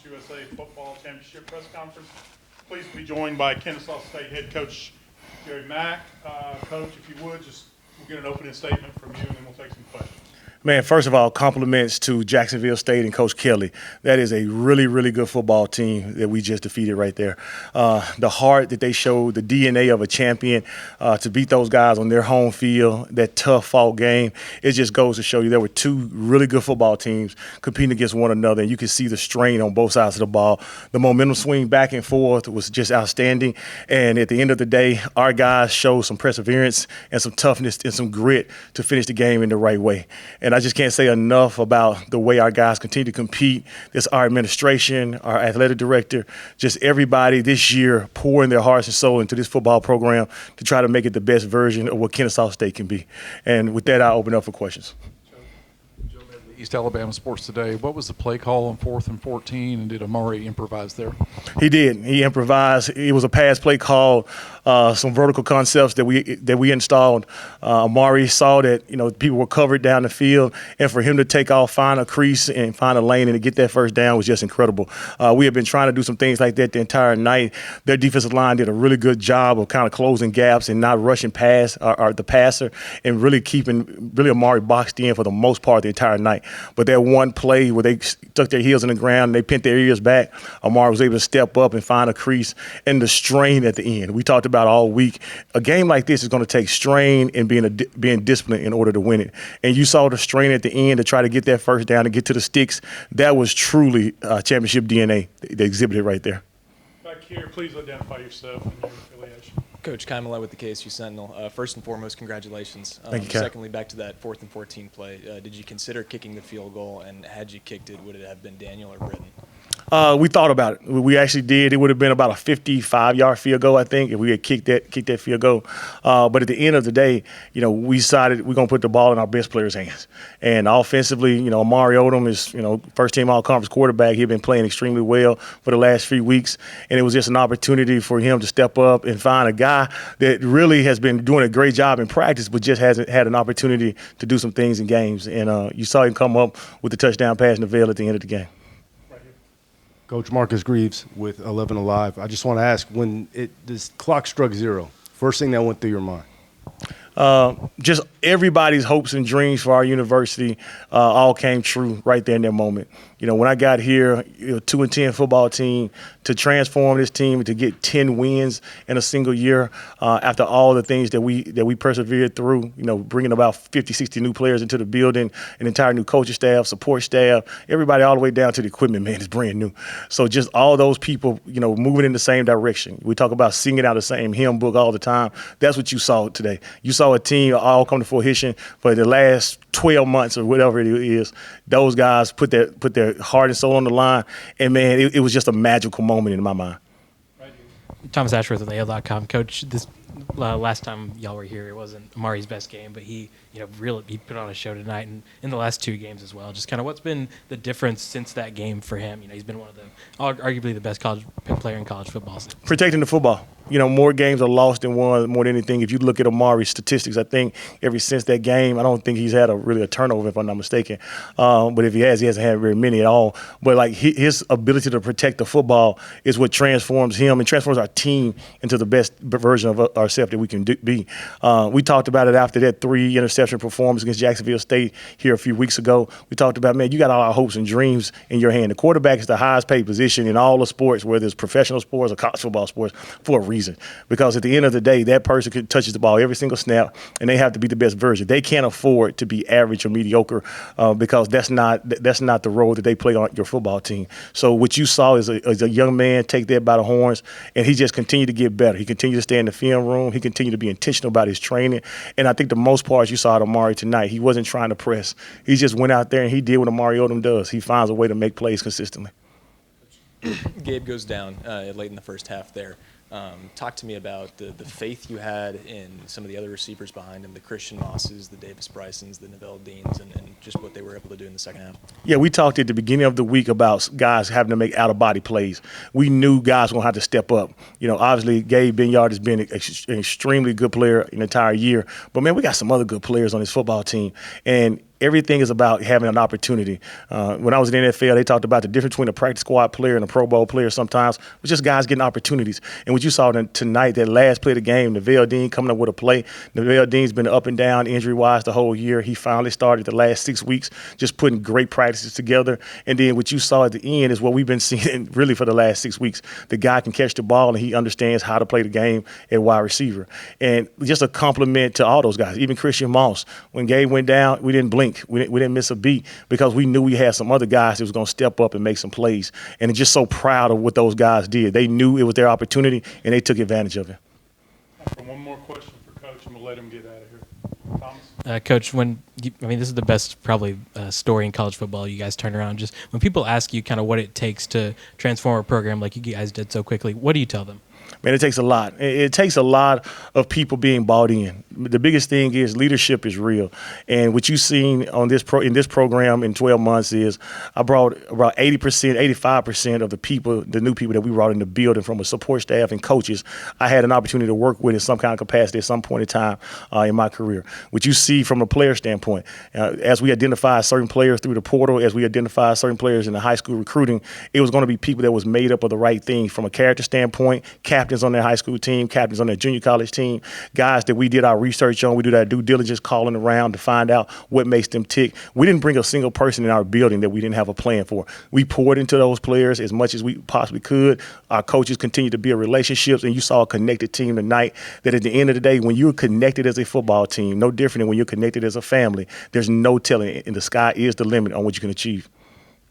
USA Football Championship press conference. Pleased to be joined by Kennesaw State head coach Gary Mack. Coach, if you would, we'll get an opening statement from you, and then we'll take some questions. Man, first of all, compliments to Jacksonville State and Coach Kelly. That is a really, really good football team that we just defeated right there. The heart that they showed, the DNA of a champion, to beat those guys on their home field, that tough fought game, it just goes to show you there were two really good football teams competing against one another, and you can see the strain on both sides of the ball. The momentum swing back and forth was just outstanding, and at the end of the day, our guys showed some perseverance and some toughness and some grit to finish the game in the right way. And I just can't say enough about the way our guys continue to compete. This our administration, our athletic director, just everybody this year pouring their hearts and soul into this football program to try to make it the best version of what Kennesaw State can be. And with that, I'll open up for questions. East Alabama Sports Today. What was the play call on 4th and 14, and did Amari improvise there? He did. He improvised. It was a pass play call, some vertical concepts that we installed. Amari saw that people were covered down the field, and for him to take off, find a crease, and find a lane, and to get that first down was just incredible. We have been trying to do some things like that the entire night. Their defensive line did a really good job of kind of closing gaps and not rushing past the passer, and really keeping Amari boxed in for the most part the entire night. But that one play where they stuck their heels in the ground and they pinned their ears back, Amari was able to step up and find a crease, and the strain at the end. We talked about all week. A game like this is going to take strain and being disciplined in order to win it. And you saw the strain at the end to try to get that first down and get to the sticks. That was truly championship DNA they exhibited right there. Back here, please identify yourself and your affiliation. Coach Kaimala with the KSU Sentinel. First and foremost, congratulations. Thank you, Kat. Secondly, back to that 4th and 14 play. Did you consider kicking the field goal, and had you kicked it, would it have been Daniel or Britton? We thought about it. We actually did. It would have been about a 55-yard field goal, I think, if we had kicked that field goal. But at the end of the day, we decided we're going to put the ball in our best players' hands. And offensively, Amari Odom is, first-team all-conference quarterback. He's been playing extremely well for the last few weeks. And it was just an opportunity for him to step up and find a guy that really has been doing a great job in practice, but just hasn't had an opportunity to do some things in games. And you saw him come up with the touchdown pass in the veil at the end of the game. Coach Marcus Greaves with 11 Alive. I just want to ask, when this clock struck 0, first thing that went through your mind? Just everybody's hopes and dreams for our university all came true right there in that moment. When I got here, 2-10 football team, to transform this team to get 10 wins in a single year after all the things that we persevered through, bringing about 50, 60 new players into the building, an entire new coaching staff, support staff, everybody all the way down to the equipment, man, is brand new. So just all those people, moving in the same direction. We talk about singing out the same hymn book all the time. That's what you saw today. You saw a team all come to fruition for the last 12 months or whatever it is. Those guys put their heart and soul on the line, and man, it was just a magical moment in my mind. Thomas Ashworth with AL.com. Coach, this last time y'all were here, it wasn't Amari's best game, but he put on a show tonight, and in the last 2 games as well. Just kind of what's been the difference since that game for him? He's been one of arguably the best college player in college football. Protecting the football. More games are lost than won more than anything. If you look at Amari's statistics, I think ever since that game, I don't think he's had a turnover, if I'm not mistaken. But if he hasn't had very many at all. But his ability to protect the football is what transforms him and transforms our team into the best version of ourselves that we can be. We talked about it after that 3 interception performance against Jacksonville State here a few weeks ago. We talked about, man, you got all our hopes and dreams in your hand. The quarterback is the highest paid position in all the sports, whether it's professional sports or college football sports, for a reason. Because at the end of the day, that person touches the ball every single snap, and they have to be the best version. They can't afford to be average or mediocre because that's not the role that they play on your football team. So what you saw is a young man take that by the horns, and he just continued to get better. He continued to stay in the film room. He continued to be intentional about his training. And I think the most part you saw at Amari tonight, he wasn't trying to press. He just went out there and he did what Amari Odom does. He finds a way to make plays consistently. Gabe goes down late in the first half there. Talk to me about the faith you had in some of the other receivers behind him, the Christian Mosses, the Davis Brysons, the Neville Deans, and just what they were able to do in the second half. Yeah, we talked at the beginning of the week about guys having to make out-of-body plays. We knew guys were going to have to step up. Obviously, Gabe Benyard has been an extremely good player an entire year. But, man, we got some other good players on this football team. And everything is about having an opportunity. When I was in the NFL, they talked about the difference between a practice squad player and a Pro Bowl player sometimes, was just guys getting opportunities. And what you saw tonight, that last play of the game, Neville Dean coming up with a play. Neville Dean's been up and down injury-wise the whole year. He finally started the last 6 weeks just putting great practices together. And then what you saw at the end is what we've been seeing really for the last 6 weeks. The guy can catch the ball, and he understands how to play the game at wide receiver. And just a compliment to all those guys, even Christian Moss. When Gabe went down, we didn't blink. We didn't miss a beat because we knew we had some other guys that was going to step up and make some plays. And I'm just so proud of what those guys did. They knew it was their opportunity, and they took advantage of it. One more question for Coach, and we'll let him get out of here. Thomas? Coach, this is the best probably story in college football you guys turn around. Just when people ask you kind of what it takes to transform a program like you guys did so quickly, what do you tell them? Man, it takes a lot. It takes a lot of people being bought in. The biggest thing is leadership is real. And what you've seen on in this program in 12 months is I brought about 80%, 85% of the new people that we brought in the building from a support staff and coaches, I had an opportunity to work with in some kind of capacity at some point in time in my career. What you see from a player standpoint, as we identify certain players through the portal, as we identify certain players in the high school recruiting, it was going to be people that was made up of the right things from a character standpoint, captains on their high school team, captains on their junior college team, guys that we did our research on, we did our due diligence calling around to find out what makes them tick. We didn't bring a single person in our building that we didn't have a plan for. We poured into those players as much as we possibly could. Our coaches continued to build relationships, and you saw a connected team tonight that at the end of the day, when you're connected as a football team, no different than when you're connected as a family, there's no telling, and the sky is the limit on what you can achieve.